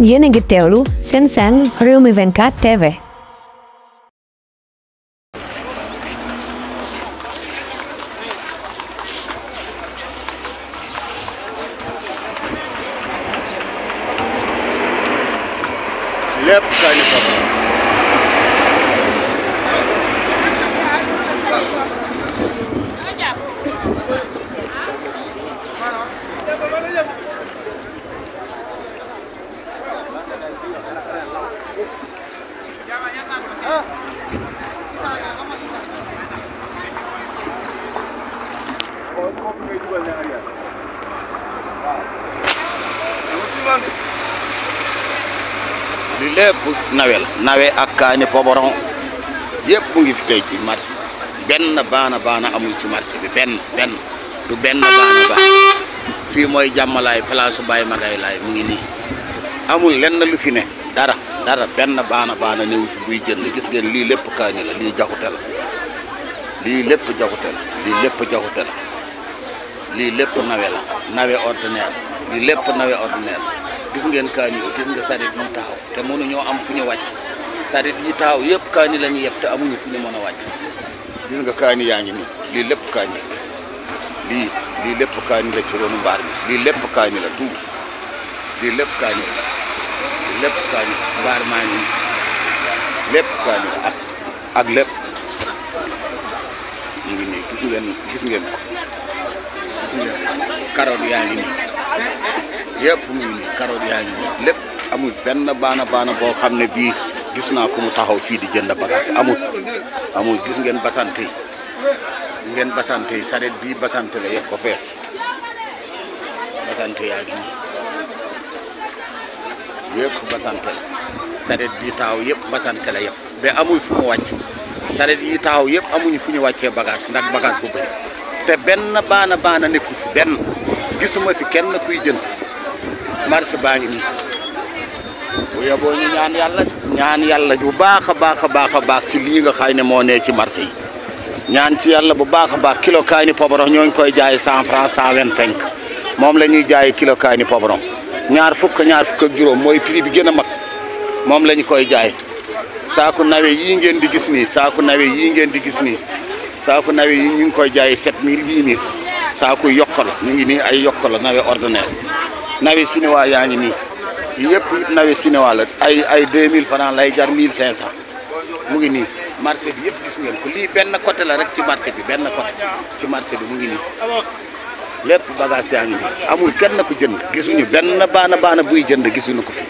yéen a ngi teewlu seen Rewmi 24 TV. lépp kaani papa li lépp nawe la nawe ak kaani poboron yëpp mu ngi fi tey ci marché benn baana amul ci marché bi benn du benn baana fii mooy jàmmalaay place Baye Magay laay mu ngi nii amul lenn lu fi ne dara benn baana néew fi buy jënd gis ngeen lii lépp kaani la lii jaxute la lii lépp jaxute la lii lépp nawe la nawe ordinaire lii lépp nawe ordinaire gis ngeen kaani yi gis nga saret yi taxaw te mënuñoo am fu ñu wàcc saret yi taxaw yëpp kaani la ñu yeb te amuñu fu ñu mën a wàcc gis nga kaani yaa ngi nii lii lépp kaani la lii lépp kaani la ci ronu mbaar mi lii lépp kaani la tout lii lépp kaani la mbaar maa ngi nii lépp kaani la ak lépp mu ngi nii gis ngeen ko carotte yaa ngi nii yëpp mu ngi nii carotte yaa ngi nii lépp amul benn baana boo xam ne bii gis naa ko mu taxaw fii di jënd bagage amul gis ngeen basante yi saret bii basante la yëpp ko fees basante yaa ngi nii yëpp basante la saret bii taxaw yëpp basante la yëpp ba amul fu mu wàcc saret yi taxaw yëpp amuñu fu ñu wàccee bagage ndax bagage bu bëri te benn baana nekku fi benn gisuma fi kenn kuy jënd marché baa ngi nii bu yeboo ñu ñaan yàlla bu baax a baax ci lii nga xay ne moo nee ci marché yi ñaan ci yàlla bu baax a baax kilo kaani poboron ñoo ngi koy jaay 100 francs 125 moom la ñuy jaay kilo kaani poboron ñaar fukk ak juróom mooy prix bi gën a mag moom la ñu koy jaay saaku nawe yii ngeen di gis nii saaku nawe yi ñu ngi koy jaay 7000 8000 saaku yokkala ñu ngi nii ay yokkala nawe ordinaire nawe chinois yaa ngi nii yëpp nawe chinois la ay 2000 francs lay jar 1500 mu ngi nii marché bi yëpp gis ngeen ko lii benn côté la rek ci marché bi benn côté ci marché bi mu ngi nii lépp bagage yaa ngi nii amul kenn ku jënd gisuñu benn baana buy jënd gisuñu ko fi